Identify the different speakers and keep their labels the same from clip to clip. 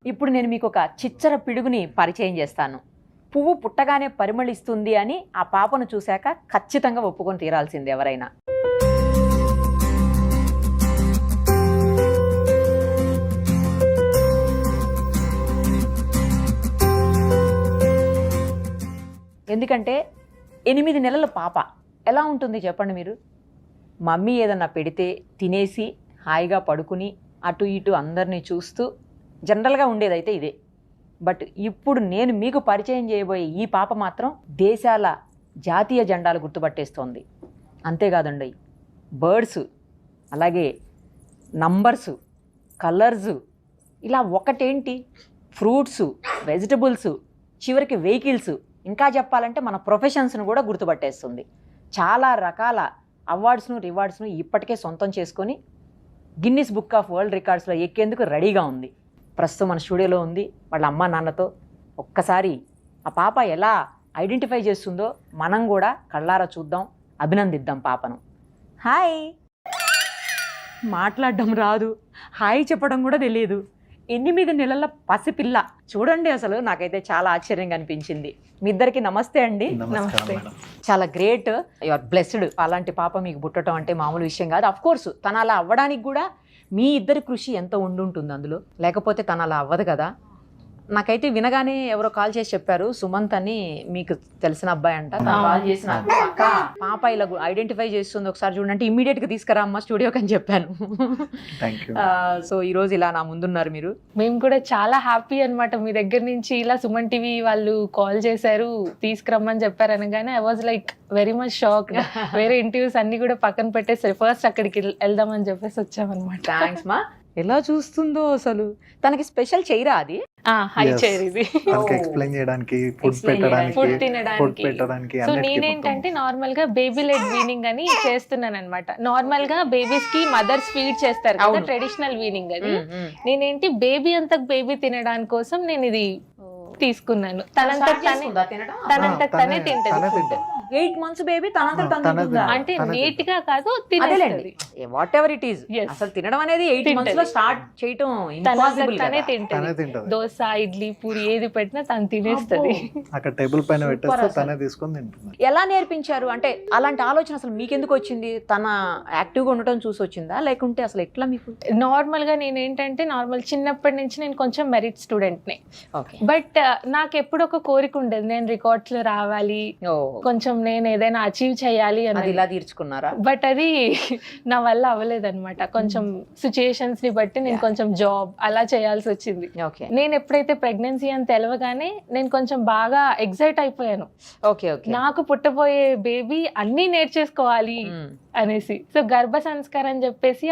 Speaker 1: ఇప్పుడు నేను మీకు ఒక చిచ్చర పిడుగుని పరిచయం చేస్తాను. పువ్వు పుట్టగానే పరిమళిస్తుంది అని ఆ పాపను చూశాక ఖచ్చితంగా ఒప్పుకొని తీరాల్సింది ఎవరైనా. ఎందుకంటే 8 నెలల పాప ఎలా ఉంటుంది చెప్పండి మీరు. మమ్మీ ఏదన్నా పెడితే తినేసి హాయిగా పడుకుని అటు ఇటు అందరినీ చూస్తూ జనరల్గా ఉండేదైతే ఇదే. బట్ ఇప్పుడు నేను మీకు పరిచయం చేయబోయే ఈ పాప మాత్రం దేశాల జాతీయ జెండాలు గుర్తుపట్టేస్తోంది. అంతేకాదండి, బర్డ్స్, అలాగే నంబర్సు, కలర్సు, ఇలా ఒకటేంటి ఫ్రూట్సు, వెజిటబుల్సు, చివరికి వెహికల్స్, ఇంకా చెప్పాలంటే మన ప్రొఫెషన్స్ను కూడా గుర్తుపట్టేస్తుంది. చాలా రకాల అవార్డ్స్ను రివార్డ్స్ను ఇప్పటికే సొంతం చేసుకొని గిన్నిస్ బుక్ ఆఫ్ వరల్డ్ రికార్డ్స్లో ఎక్కేందుకు రెడీగా ఉంది. ప్రస్తుతం మన స్టూడియోలో ఉంది వాళ్ళ అమ్మ నాన్నతో. ఒక్కసారి ఆ పాప ఎలా ఐడెంటిఫై చేస్తుందో మనం కూడా కళ్ళారా చూద్దాం, అభినందిద్దాం పాపను. హాయ్. మాట్లాడడం రాదు, హాయ్ చెప్పడం కూడా తెలియదు. 8 నెలల పసిపిల్ల. చూడండి, అసలు నాకైతే చాలా ఆశ్చర్యంగా అనిపించింది. మీ ఇద్దరికి నమస్తే అండి.
Speaker 2: నమస్తే.
Speaker 1: చాలా గ్రేట్, యు ఆర్ బ్లెస్డ్. అలాంటి పాప మీకు పుట్టడం అంటే మామూలు విషయం కాదు. అఫ్ కోర్స్ తను అలా అవ్వడానికి కూడా మీ ఇద్దరి కృషి ఎంతో ఉండుంటుంది అందులో, లేకపోతే తను అలా అవ్వదు కదా. నాకైతే వినగానే ఎవరో కాల్ చేసి చెప్పారు, సుమంత్ అని మీకు తెలిసిన అబ్బాయి అంట. కాల్ చేసిన అక్క పాప ఇలా ఐడెంటిఫై చేస్తుంది, ఒకసారి చూడండి, ఇమ్మీడియట్ గా తీసుకురా అమ్మ స్టూడియోకి అని చెప్పాను. సో ఈ రోజు ఇలా నా ముందున్నారు మీరు.
Speaker 2: మేము కూడా చాలా హ్యాపీ అన్నమాట. మీ దగ్గర నుంచి ఇలా సుమన్ టీవీ వాళ్ళు కాల్ చేశారు, తీసుకురమ్మని చెప్పారు అనగానే I was like very much shock. వేరే ఇంటర్వ్యూస్ అన్ని కూడా పక్కన పెట్టేసరి ఫస్ట్ అక్కడికి వెళ్దామని చెప్పేసి వచ్చామన్నమాట.
Speaker 1: థ్యాంక్స్ మా. ఎలా చూస్తుందో అసలు. తనకి స్పెషల్ చేయరా అది?
Speaker 2: హై చైర్ ఇది
Speaker 3: ఎక్స్ప్లెయిన్ చేయడానికి,
Speaker 2: ఫుడ్ తినడానికి. సో నేనేంటంటే నార్మల్ గా బేబీ లెడ్ వీనింగ్ అని చేస్తున్నాను అనమాట. నార్మల్ గా బేబీస్ కి మదర్స్ ఫీడ్ చేస్తారు కదా, ట్రెడిషనల్ వీనింగ్ అది. నేనేంటి బేబీ అంతా బేబీ తినడానికి కోసం నేను ఇది తీసుకున్నాను. తనంతట తనే తింటది.
Speaker 1: 8 months బేబీ తనంతట
Speaker 2: అంటే నీట్ గా కాదు, తినేది.
Speaker 1: What ever it is. అసలు తినడం అనేది 8 months లో స్టార్ట్ చేయటం ఇంపాసిబుల్.
Speaker 2: తనే తింటది. దోశ, ఇడ్లీ, పూరి ఏది పెట్టినా తను తినేస్తది.
Speaker 3: అక్కడ టేబుల్ పైన పెట్టేస్తే తనే తీసుకొని తింటుంది.
Speaker 1: ఎలా నేర్పించారు అంటే అలాంటి ఆలోచన అసలు మీకెందుకు వచ్చింది? తన యాక్టివ్ గా ఉండటం చూసి వచ్చిందా, లేకుంటే అసలు ఎట్లా మీకు?
Speaker 2: నార్మల్ గా నేనేంటంటే చిన్నప్పటి నుంచి నేను కొంచెం మెరిట్ స్టూడెంట్ నే. బట్ నాకు ఎప్పుడు ఒక కోరిక ఉండేది, నేను రికార్డ్స్ లో రావాలి, కొంచెం నేను ఏదైనా అచీవ్ చేయాలి అని.
Speaker 1: ఇలా తీర్చుకున్నారా?
Speaker 2: బట్ అది నా వల్ల అవ్వలేదు అనమాట. కొంచెం సిచ్యుయేషన్స్ ని బట్టి నేను కొంచెం జాబ్ అలా చేయాల్సి వచ్చింది. నేను ఎప్పుడైతే ప్రెగ్నెన్సీ అని తెలవగానే నేను కొంచెం బాగా ఎక్సైట్ అయిపోయాను. నాకు పుట్టబోయే బేబీ అన్ని నేర్చేసుకోవాలి అనేసి. సో గర్భ సంస్కారం అని చెప్పేసి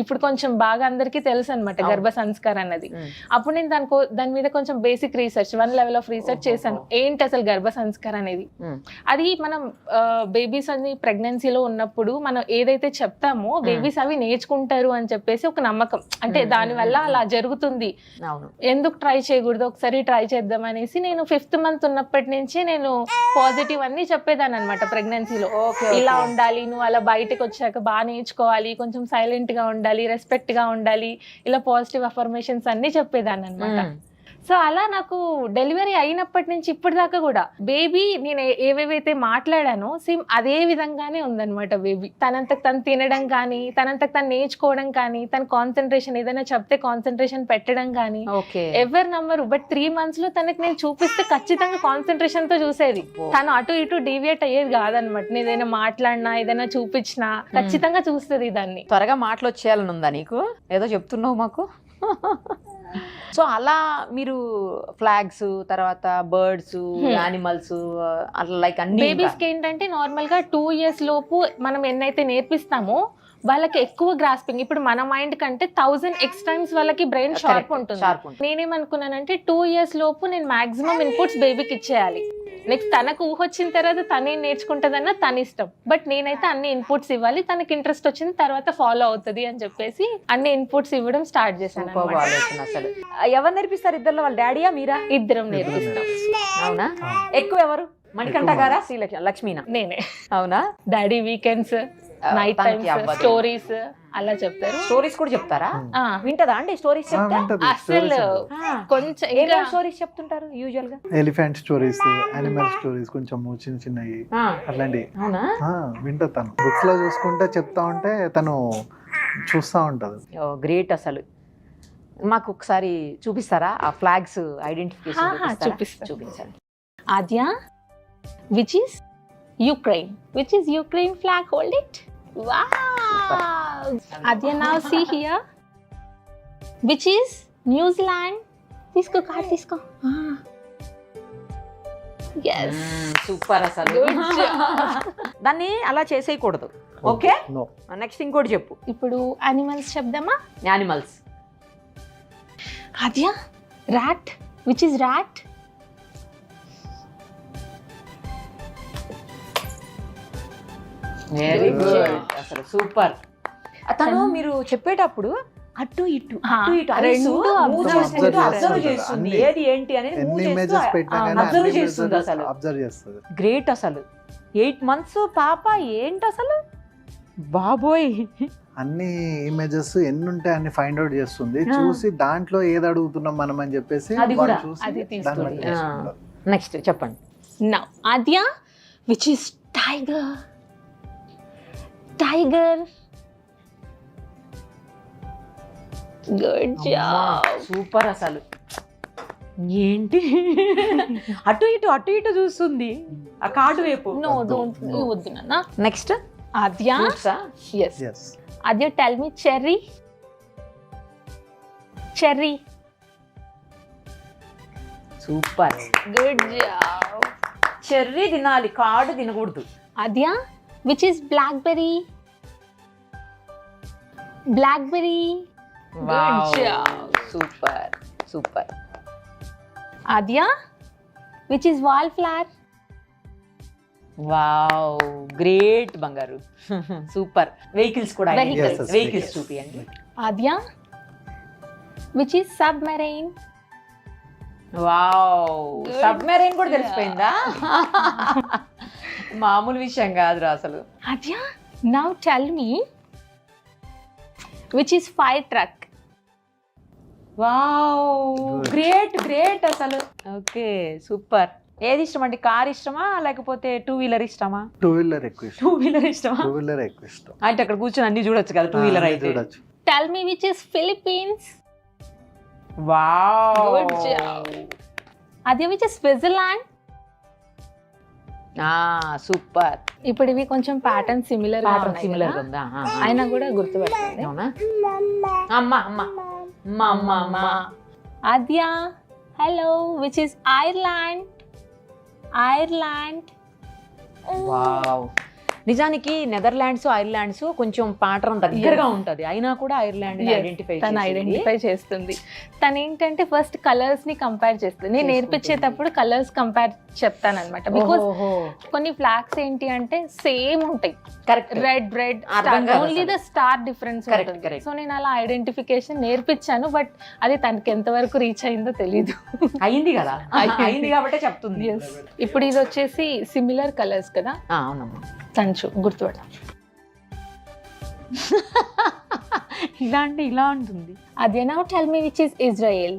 Speaker 2: ఇప్పుడు కొంచెం బాగా అందరికీ తెలుసు అనమాట గర్భ సంస్కారం అన్నది. అప్పుడు నేను దాని మీద కొంచెం basic research, 1 level of research చేశాను. ఏంటి అసలు గర్భ సంస్కారం అనేది? అది మనం బేబీస్ అన్ని ప్రెగ్నెన్సీలో ఉన్నప్పుడు మనం ఏదైతే చెప్తామో బేబీస్ అవి నేర్చుకుంటారు అని చెప్పేసి ఒక నమ్మకం. అంటే దాని వల్ల అలా జరుగుతుంది, ఎందుకు ట్రై చేయకూడదు, ఒకసారి ట్రై చేద్దాం అనేసి నేను 5th month ఉన్నప్పటి నుంచి నేను పాజిటివ్ అన్ని చెప్పేదాన్ని అనమాట ప్రెగ్నెన్సీలో. ఇలా ఉండాలి, నువ్వు అలా బయటకు వచ్చాక బాగా నేర్చుకోవాలి, కొంచెం సైలెంట్ గా ఉండాలి, రెస్పెక్ట్ గా ఉండాలి, ఇలా పాజిటివ్ అఫర్మేషన్స్ అన్ని చెప్పేదాన్ని అనమాట. సో అలా నాకు డెలివరీ అయినప్పటి నుంచి ఇప్పటిదాకా కూడా బేబీ నేను ఏవేవైతే మాట్లాడానో సేమ్ అదే విధంగానే ఉందన్నమాట. బేబీ తనంతకు తను తినడం కానీ, తనంతకు తను నేర్చుకోవడం కానీ, తన కాన్సన్ట్రేషన్ ఏదైనా చెప్తే కాన్సన్ట్రేషన్ పెట్టడం కానీ ఎవరు నమ్మరు. బట్ 3 months లో తనకి నేను చూపిస్తే ఖచ్చితంగా కాన్సన్ట్రేషన్ తో చూసేది. తను అటు ఇటు డీవియేట్ అయ్యేది కాదనమాట. నేను ఏదైనా మాట్లాడినా, ఏదైనా చూపించినా ఖచ్చితంగా చూస్తుంది దాన్ని.
Speaker 1: త్వరగా మాటలు వచ్చేయాలని ఉందా నీకు? ఏదో చెప్తున్నావు మాకు. సో అలా మీరు ఫ్లాగ్స్, తర్వాత బర్డ్స్, యానిమల్స్, అట్లా లైక్ అన్ని
Speaker 2: బేబీస్ కి ఏంటంటే నార్మల్ గా 2 years లోపు మనం ఎన్నైతే నేర్పిస్తామో వాళ్ళకి ఎక్కువ గ్రాస్పింగ్. ఇప్పుడు మన మైండ్ కంటే 1000x times వాళ్ళకి బ్రెయిన్ షార్ప్ ఉంటుంది. నేనేమనుకున్నానంటే 2 years లోపు నేను మాక్సిమం ఇన్పుట్స్ బేబీకి ఇచ్చేయాలి. నెక్స్ట్ తనకు ఊహ వచ్చిన తర్వాత తనే నేర్చుకుంటదన్న తన ఇష్టం. బట్ నేనైతే అన్ని ఇన్పుట్స్ ఇవ్వాలి, తనకి ఇంట్రెస్ట్ వచ్చిన తర్వాత ఫాలో అవుతుంది అని చెప్పేసి అన్ని ఇన్పుట్స్ ఇవ్వడం స్టార్ట్ చేశాను.
Speaker 1: అసలు ఎవరు నేర్పిస్తారు? ఇద్దరు వాళ్ళ డాడీయా మీరా?
Speaker 2: ఇద్దరం నేర్పిస్తాం.
Speaker 1: అవునా? ఎక్కువ ఎవరు? మణికంఠ గారా, శ్రీ లక్ష్మీనా?
Speaker 2: నేనే.
Speaker 1: అవునా?
Speaker 2: Daddy weekends night times stories అలా చెప్తారు.
Speaker 1: స్టోరీస్ కూడా చెప్తారా?
Speaker 2: ఆ,
Speaker 1: వింటదా అండి స్టోరీస్ చెప్తా?
Speaker 2: అసలు కొంచెం ఇంకా
Speaker 1: స్టోరీస్ చెప్తుంటారు యూజువల్ గా?
Speaker 3: ఎలిఫెంట్ స్టోరీస్, యానిమల్ స్టోరీస్, కొంచెం చిన్న చిన్నవి అట్లాంటివి
Speaker 1: అవునా?
Speaker 3: వింటా. తను బుక్స్ లో చూసుకుంటే చెప్తా ఉంటే తను చూస్తా ఉంటది.
Speaker 1: ఓ గ్రేట్. అసలు మాకు ఒకసారి చూపిస్తారా ఆ ఫ్లాగ్స్ ఐడెంటిఫికేషన్?
Speaker 2: చూపిస్తా.
Speaker 1: చూపించండి.
Speaker 2: ఆద్య, which is Ukraine? Which is Ukraine flag? Hold it. Wow. Adya, now see here. Which is New Zealand? తీసుకో కార్డ్ తీసుకో. Yes.
Speaker 1: సూపర్ అసలు.
Speaker 2: Good job.
Speaker 1: దాన్ని అలా చేసేయకూడదు. Okay,
Speaker 3: No.
Speaker 1: నెక్స్ట్ ఇంకోటి చెప్పు.
Speaker 2: ఇప్పుడు animals చెప్దామా?
Speaker 1: Animals.
Speaker 2: Adya, rat. Which is rat?
Speaker 1: Very
Speaker 2: Good
Speaker 1: good.
Speaker 2: job.
Speaker 1: అసలు సూపర్. అతను మీరు చెప్పేటప్పుడు అటు ఇటు
Speaker 2: రెండు
Speaker 1: అబ్జర్వ్ చేస్తుంది ఏది ఏంటి అనేది
Speaker 3: ఎన్ని ఇమేజెస్ పెట్టినా కానీ
Speaker 1: అబ్జర్వ్ చేస్తుంది అసలు.
Speaker 3: అబ్జర్వ్ చేస్తుంది.
Speaker 1: గ్రేట్ అసలు. 8 months పాప ఏంటి అసలు బాబోయ్.
Speaker 3: అన్ని ఇమేజెస్ ఎన్ని ఉంటాయి అన్ని ఫైండ్ అవుట్ చేస్తుంది. చూసి దాంట్లో ఏది అడుగుతున్నాం మనం అని చెప్పేసి
Speaker 1: అది కూడా,
Speaker 3: వాళ్ళు చూసి
Speaker 2: అది
Speaker 3: దాన్ని
Speaker 2: తీసుకొని.
Speaker 3: బట్టి చేసుకుంటారు.
Speaker 1: నెక్స్ట్ చెప్పండి.
Speaker 2: Now, Adya, which is tiger? Tiger. Good job.
Speaker 1: Super అసలు. ఏంటి అటు ఇటు చూస్తుంది ఆ కార్డు వైపు.
Speaker 2: No, don't. You వద్దు నాన్న.
Speaker 1: Next
Speaker 2: Adya. Yes.
Speaker 3: Yes.
Speaker 2: Adya, tell me cherry. Cherry.
Speaker 1: Super.
Speaker 2: Good job.
Speaker 1: Cherry తినాలి, కార్డు తినకూడదు.
Speaker 2: Adya, which is blackberry? Blackberry. Good job.
Speaker 1: Super super.
Speaker 2: Adya, which is wallflower?
Speaker 1: Wow great బంగారు. Super. Vehicles కూడా
Speaker 2: Vehicles.
Speaker 1: Vehicles చూపియండి.
Speaker 2: Adya, which is submarine?
Speaker 1: Wow
Speaker 2: Good.
Speaker 1: Submarine కూడా తెలిసిపోయిందా? మామూలు విషయం కాదురా అసలు.
Speaker 2: Adya, now tell me, which is fire truck?
Speaker 1: Wow
Speaker 3: Good.
Speaker 1: Great అసలు. Okay super. ఏది ఇష్టం అండి? కార్ ఇష్టమా లేకపోతే 2-wheeler ఇష్టమా?
Speaker 3: 2-wheeler ఎక్కువ ఇష్టం.
Speaker 1: 2-wheeler ఇష్టమా?
Speaker 3: 2-wheeler ఎక్కువ ఇష్టం.
Speaker 1: అంటే అక్కడ కూర్చొని అన్ని చూడొచ్చు కదా 2-wheeler అయితే.
Speaker 3: చూడొచ్చు.
Speaker 2: Tell me, which is Philippines?
Speaker 1: Wow
Speaker 2: Good job. Adya, which is Switzerland?
Speaker 1: Super.
Speaker 2: ఇప్పుడు ఇవి కొంచెం ప్యాటర్న్ సిమిలర్
Speaker 1: సిమిలర్ ఉందా?
Speaker 2: అయినా కూడా గుర్తుపెట్టండి.
Speaker 1: అవునా? అమ్మ.
Speaker 2: Adya, hello, which is Ireland? Ireland.
Speaker 1: Wow. నిజానికి నెదర్లాండ్స్ ఐర్లాండ్స్ కొంచెం పాటరం దగ్గరగా ఉంటది, అయినా కూడా ఐర్లాండ్
Speaker 2: తను ఐడెంటిఫై చేస్తుంది. తను ఏంటంటే ఫస్ట్ కలర్స్ ని కంపేర్ చేస్తుంది. నేను నేర్పించేటప్పుడు కలర్స్ కంపేర్ చెప్తాను అనమాట. బికాస్ కొన్ని ఫ్లాగ్స్ ఏంటి అంటే సేమ్ ఉంటాయి,
Speaker 1: కరెక్ట్.
Speaker 2: రెడ్
Speaker 1: అర్థం కాదు
Speaker 2: only the star difference
Speaker 1: Correct,
Speaker 2: ఉంటుంది.
Speaker 1: correct.
Speaker 2: సో నేను అలా ఐడెంటిఫికేషన్ నేర్పించాను, బట్ అది తనకి ఎంతవరకు రీచ్ అయిందో తెలీదు.
Speaker 1: అయింది కదా, అయింది కాబట్టే చెప్తుంది.
Speaker 2: Yes. ఇప్పుడు ఇది వచ్చేసి సిమిలర్ కలర్స్ కదా,
Speaker 1: అవునమ్మా.
Speaker 2: తనచు గుర్తుపడ.
Speaker 1: ఇలా అంటే ఇలా ఉంటుంది.
Speaker 2: అదే now tell me which is Israel.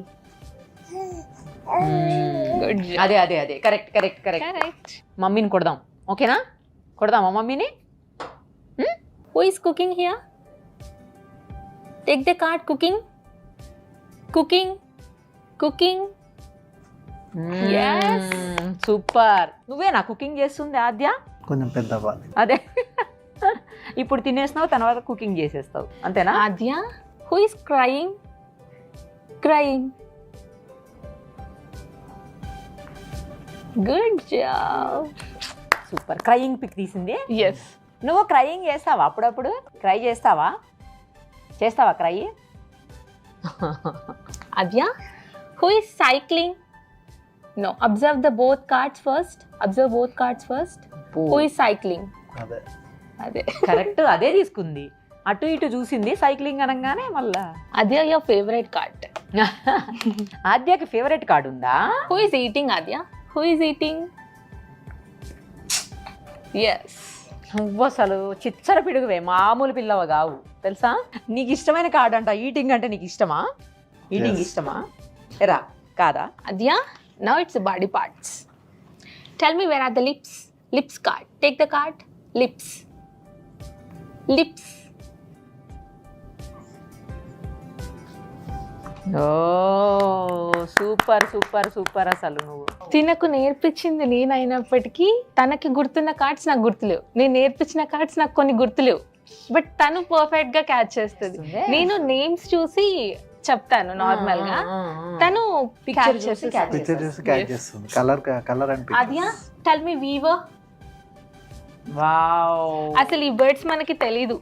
Speaker 2: Good job.
Speaker 1: అదే కరెక్ట్.
Speaker 2: Correct.
Speaker 1: మమ్మీని కొడదాం, ఓకేనా? కొడదామా మమ్మీని?
Speaker 2: Who is cooking here? Take the card. Cooking. Yes.
Speaker 1: Super. నువ్వేనా కుకింగ్ చేస్తుంది ఆద్య?
Speaker 3: కొంచెం పెద్ద అవ్వాలి.
Speaker 1: అదే ఇప్పుడు తినేస్తున్నావు, తర్వాత కుకింగ్ చేసేస్తావు, అంతేనా?
Speaker 2: Adya, who is crying? Good job.
Speaker 1: Super. Crying pic తీసింది.
Speaker 2: Yes.
Speaker 1: నువ్వు క్రయింగ్ చేస్తావా? అప్పుడప్పుడు క్రై చేస్తావా cry?
Speaker 2: Adya, who is cycling? No, observe both cards first. Who is cycling?
Speaker 3: అదే
Speaker 2: అదే
Speaker 1: కరెక్ట్, అదే తీసుకుంది. అటు ఇటు చూసింది సైక్లింగ్ అనగానే మళ్ళా.
Speaker 2: Adya, your favorite card.
Speaker 1: ఆద్యకి ఫేవరెట్ కార్డు ఉందా?
Speaker 2: Who is eating, Adya? Who is eating? Yes.
Speaker 1: నువ్వు అసలు చిచ్చర పిడుగువే, మామూలు పిల్లవ కావు తెలుసా. నీకు ఇష్టమైన కార్డ్ అంట. ఈటింగ్ అంటే నీకు ఇష్టమా? Eating
Speaker 3: Yes.
Speaker 1: ఇష్టమా? ఎరా కాదా?
Speaker 2: Adya, now it's the body parts. Tell me, where are the lips? Lips card. Take the card. Lips. Lips.
Speaker 1: ఓ సూపర్ సూపర్ సూపర్. అసలు నువ్వు
Speaker 2: తినకు నేర్పించింది నేనైనప్పటికీ తనకి గుర్తున్న కార్డ్స్ నాకు గుర్తులేవు, నేను నేర్పించిన కార్డ్స్ నాకు కొన్ని గుర్తులేవు, బట్ తను పర్ఫెక్ట్ గా క్యాచ్ చేస్తుంది. నేను నేమ్స్ చూసి చెప్తాను నార్మల్ గా, తను
Speaker 1: Picture
Speaker 2: catch
Speaker 1: చూసి
Speaker 2: చేస్తుంది.
Speaker 1: catch
Speaker 3: పిక్చర్ చేసి క్యాచ్ చేస్తుంది. Colour and
Speaker 2: Adya, tell me weaver.
Speaker 1: Wow.
Speaker 2: అసలు ఈ బర్డ్స్ మనకి
Speaker 1: తెలీదు.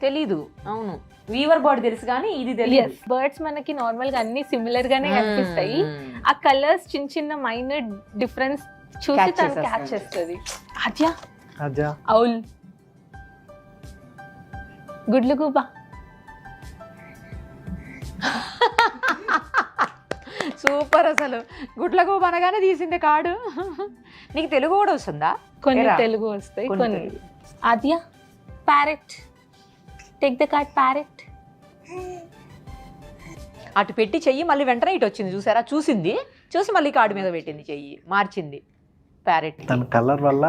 Speaker 1: అవును, వీవర్ బర్డ్ తెలుసు కానీ ఇది తెలియదు.
Speaker 2: బర్డ్స్ మనకి నార్మల్ గా అన్ని సిమిలర్ గానే కనిపిస్తాయి. ఆ కలర్స్ చిన్న చిన్న మైనర్ డిఫరెన్స్ చూసి
Speaker 1: Catch
Speaker 2: తను
Speaker 1: చేసేస్తుంది.
Speaker 2: క్యాచ్ చేస్తుంది. ఆద్య,
Speaker 3: అజ్జా
Speaker 2: అవుల్, గుడ్లు గుబా.
Speaker 1: సూపర్. అసలు గుడ్లకు అనగానే తీసింది కార్డు. నీకు తెలుగు కూడా వస్తుందా?
Speaker 2: కొన్ని
Speaker 1: ఏరా?
Speaker 2: తెలుగు వస్తాయి,
Speaker 1: కొన్ని
Speaker 2: కొన్ని.
Speaker 1: Telugu.
Speaker 2: Adya, parrot. Take the card parrot.
Speaker 1: అటు పెట్టి చెయ్యి మళ్ళీ వెంటనే ఇటు వచ్చింది చూసారా. చూసి మళ్ళీ కార్డు మీద పెట్టింది, చెయ్యి మార్చింది. ప్యారెట్
Speaker 3: తన కలర్ వల్ల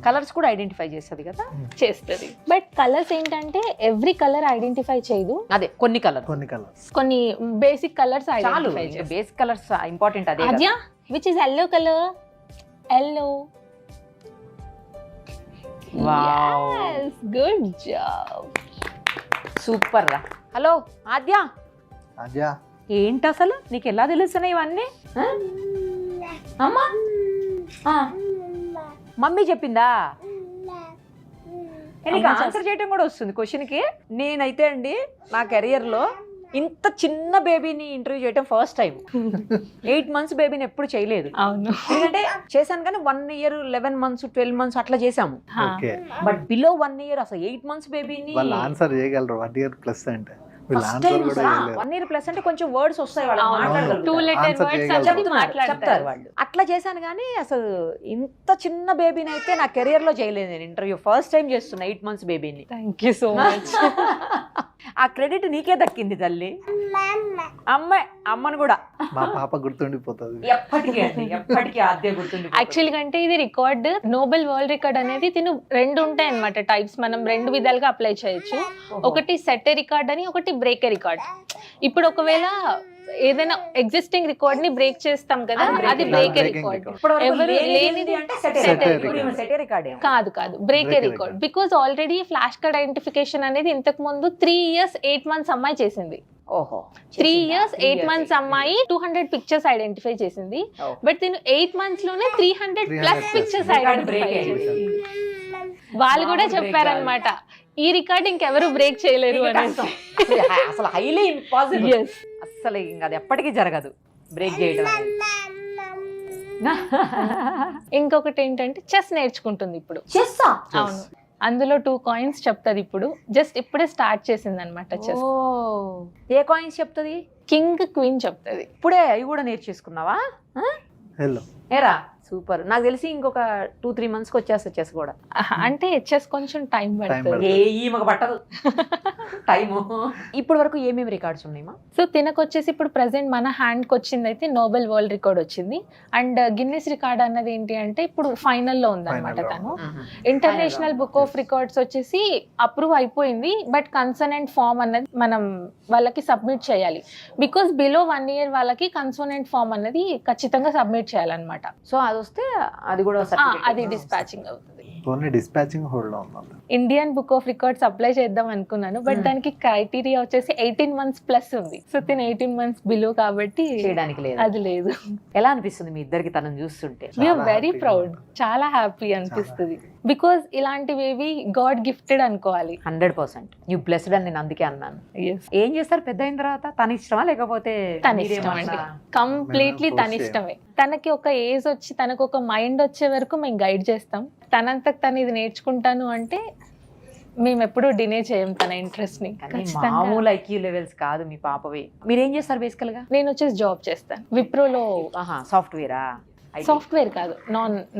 Speaker 1: కలర్స్ కూడా ఐడెంటిఫై చేస్తుంది కదా.
Speaker 2: చేస్తుంది. బట్ కలర్స్ ఏంటంటే ఎవ్రీ కలర్ ఐడెంటిఫై చేయదు,
Speaker 1: అదే కొన్ని కలర్,
Speaker 3: కొన్ని కలర్స్.
Speaker 2: కొన్ని బేసిక్ కలర్స్
Speaker 1: చాలు.
Speaker 2: ఐడెంటిఫై చేస్తుంది.
Speaker 1: Basic colours important. అదే
Speaker 2: Adya, which is yellow colour? Yellow.
Speaker 1: Wow,
Speaker 2: good job.
Speaker 1: Super రా. హలో ఆద్య,
Speaker 3: అజ్జా
Speaker 1: ఏంటి అసలు నీకు ఎలా తెలుస్తున్నాయి ఇవన్నీ? ఆ? అమ్మా, ఆ. మమ్మీ చెప్పిందా? నీకు ఆన్సర్ చేయడం కూడా వస్తుంది క్వశ్చన్కి. నేనైతే అండి నా కెరియర్లో ఇంత చిన్న బేబీని ఇంటర్వ్యూ చేయడం ఫస్ట్ టైం. 8 months బేబీని ఎప్పుడు చేయలేదు.
Speaker 2: అవును.
Speaker 1: ఎందుకంటే చేశాను కానీ 1 year 11 months 12 months అట్లా చేసాము.
Speaker 3: ఓకే.
Speaker 1: బట్ బిలో 1 year అసలు 8 months బేబీని
Speaker 3: వాళ్ళు ఆన్సర్ చేయగలరు 1 year ప్లస్ అంటే. వీళ్ళు
Speaker 1: ఫస్ట్
Speaker 3: ఆన్సర్
Speaker 1: టైం.
Speaker 3: కూడా చేయలేరు.
Speaker 1: 1 year ప్లస్ అంటే కొంచెం వర్డ్స్ వస్తాయి వాళ్ళు మాట్లాడగలుగుతారు.
Speaker 2: 2 letter
Speaker 3: Answer
Speaker 2: words
Speaker 3: చేయగలరు.
Speaker 2: అన్నది
Speaker 1: చెప్తారు
Speaker 2: మాట్లాడతారు
Speaker 1: వాళ్ళు. అట్లా చేశాను కానీ అసలు ఇంత చిన్న బేబీని అయితే నా కెరియర్ లో చేయలేదు నేను ఇంటర్వ్యూ. ఫస్ట్ టైం చేస్తున్నా 8 months బేబీని.
Speaker 2: Thank you so much.
Speaker 1: ఆ క్రెడిట్ నీకే దక్కింది తల్లి. అమ్మను కూడా
Speaker 3: మా పాప గుర్తుండిపోతుంది.
Speaker 1: ఎప్పటికీ అండి, ఎప్పటికీ ఆద్య గుర్తుంది.
Speaker 2: యాక్చువల్గా అంటే ఇది రికార్డ్, నోబెల్ వరల్డ్ రికార్డ్ అనేది తిను 2 ఉంటాయి అన్నమాట టైప్స్. మనం 2 విధాలుగా అప్లై చేయొచ్చు. ఒకటి సెట్ రికార్డ్ అని, ఒకటి బ్రేక్ రికార్డ్. ఇప్పుడు ఒకవేళ ఏదైనా ఎగ్జిస్టింగ్ రికార్డ్ ని బ్రేక్ చేస్తాం కదా, అది బ్రేక్ రికార్డ్. ఎవరు లేనిది అంటే కాదు, break record. Because already flash card identification అనేది ఇంతకు ముందు 3 years 8 months అమ్మాయి చేసింది.
Speaker 1: ఓహో,
Speaker 2: 3 years 8 months అమ్మాయి 200 పిక్చర్స్ ఐడెంటిఫై చేసింది. బట్ నేను 8 months లోనే 300+ పిక్చర్స్ ఐడెంటిఫై చేసింది. వాళ్ళు కూడా చెప్పారనమాట, ఈ రికార్డ్ ఇంకెవరు బ్రేక్ చేయలేరు అనేసి.
Speaker 1: అసలు హైలీ ఇంపాసిబుల్. అసలు ఇంకా అది ఎప్పటికీ జరగదు బ్రేక్ చేయడం.
Speaker 2: ఇంకొకటి ఏంటంటే చెస్ నేర్చుకుంటుంది ఇప్పుడు.
Speaker 1: చేస్తా.
Speaker 2: అవును, అందులో 2 coins చెప్తుంది ఇప్పుడు. జస్ట్ ఇప్పుడే స్టార్ట్ చేసింది అనమాట చెస్.
Speaker 1: ఏ కాయిన్స్ చెప్తుంది?
Speaker 2: కింగ్ క్వీన్ చెప్తుంది.
Speaker 1: ఇప్పుడే అవి కూడా నేర్చేసుకున్నావా?
Speaker 3: హలో
Speaker 1: ఏరా సూపర్. నాకు తెలిసి ఇంకొక 2-3 months వచ్చేస్తా చెస్ కూడా.
Speaker 2: అంటే చెస్ కొంచెం టైం పడుతుంది.
Speaker 1: ఈమెకు పట్టదు టైము. ఇప్పటి వరకు ఏమేమి రికార్డ్స్ ఉన్నాయమ్మా?
Speaker 2: సో తినకొచ్చేసి ఇప్పుడు ప్రెసెంట్ మన హ్యాండ్కి వచ్చింది అయితే నోబెల్ వరల్డ్ రికార్డ్ వచ్చింది. అండ్ గిన్నిస్ రికార్డ్ అన్నది ఏంటి అంటే ఇప్పుడు ఫైనల్లో ఉందన్నమాట. తను ఇంటర్నేషనల్ బుక్ ఆఫ్ రికార్డ్స్ వచ్చేసి అప్రూవ్ అయిపోయింది. బట్ కన్సోనెంట్ ఫామ్ అన్నది మనం వాళ్ళకి సబ్మిట్ చేయాలి. బికాస్ బిలో 1 year వాళ్ళకి కన్సోనెంట్ ఫామ్ అన్నది ఖచ్చితంగా సబ్మిట్ చేయాలన్నమాట.
Speaker 1: సో అది వస్తే అది కూడా
Speaker 2: అది డిస్పాచింగ్ అవుతుంది.
Speaker 3: ఓన్లీ డిస్పాచింగ్ హోల్డ్ లో ఉంది.
Speaker 2: Indian book of records apply చేద్దాం అనుకున్నాను, బట్ దానికి క్రైటీరియా వచ్చేసి 18 months+ ఉంది. సో తిన 18 months బిలో కాబట్టి
Speaker 1: చేయడానికి లేదు,
Speaker 2: అది లేదు.
Speaker 1: ఎలా అనిపిస్తుంది మీ ఇద్దరికి తనని చూస్తుంటే?
Speaker 2: వీఆర్ వెరీ ప్రౌడ్, చాలా హ్యాపీ అనిపిస్తుంది. బికాస్ ఇలాంటివి గాడ్ గిఫ్టెడ్ అనుకోవాలి.
Speaker 1: 100% యూ బ్లెస్డ్ అని నేను అందుకే అన్నాను. ఏం చేస్తారు పెద్ద అయిన తర్వాత? తన ఇష్టమా లేకపోతే
Speaker 2: తన ఇష్టం అండి, కంప్లీట్లీ తన ఇష్టమే. తనకి ఒక ఏజ్ వచ్చి తనకు ఒక మైండ్ వచ్చే వరకు మేము గైడ్ చేస్తాం. తనంతకు తను ఇది నేర్చుకుంటాను అంటే మేము ఎప్పుడూ డినే చేయం తన ఇంట్రెస్ట్ ని.
Speaker 1: మామూలు ఐక్యూ లెవెల్స్ కాదు మీ పాపవి. మీరు ఏం చేస్తారు బేసికల్ గా?
Speaker 2: నేను వచ్చేసి జాబ్ చేస్తాను విప్రోలో.
Speaker 1: సాఫ్ట్వేరా?
Speaker 2: సాఫ్ట్వేర్ కాదు,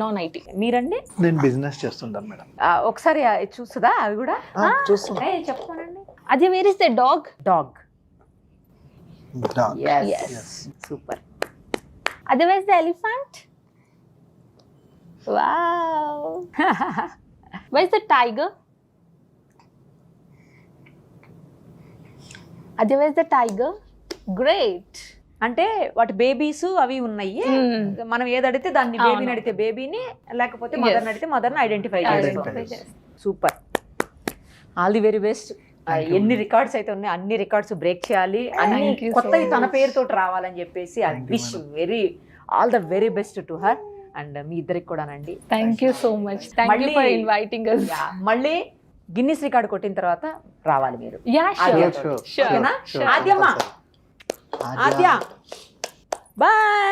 Speaker 2: నాన్ ఐటీ.
Speaker 1: మీరండి?
Speaker 3: నేను బిజినెస్ చేస్తుంటాను మేడం.
Speaker 1: ఒకసారి చూస్తుందా అవి కూడా?
Speaker 3: చూస్తున్నా.
Speaker 1: చెప్పుకోనండి.
Speaker 2: అది where is the dog?
Speaker 1: Dog.
Speaker 2: Yes.
Speaker 1: Super.
Speaker 2: అది where is the elephant? Wow. Where is the tiger? అది where is the tiger? Great.
Speaker 1: అంటే వాటి బేబీస్ అవి ఉన్నాయి. మనం ఏది అడిగితే దాన్ని, బేబీని అడిగితే బేబీని, లేకపోతే మదర్ని అడిగితే మదర్ని ఐడెంటిఫై చేస్తాం. Super. All the very best. ఎన్ని రికార్డ్స్ అయితే ఉన్నాయి అన్ని రికార్డ్స్ బ్రేక్ చేయాలి, అన్ని కొత్తవి తన పేరుతో రావాలని చెప్పేసి I wish all the very best to her and మీ ఇద్దరికి కూడానండి.
Speaker 2: Thank you so much. Thank you for inviting us.
Speaker 1: మళ్ళీ గిన్నిస్ రికార్డ్ కొట్టిన తర్వాత రావాలి మీరు.
Speaker 2: Yeah, sure.
Speaker 1: ఆద్యమ్మ, ఆద్య బాయ్.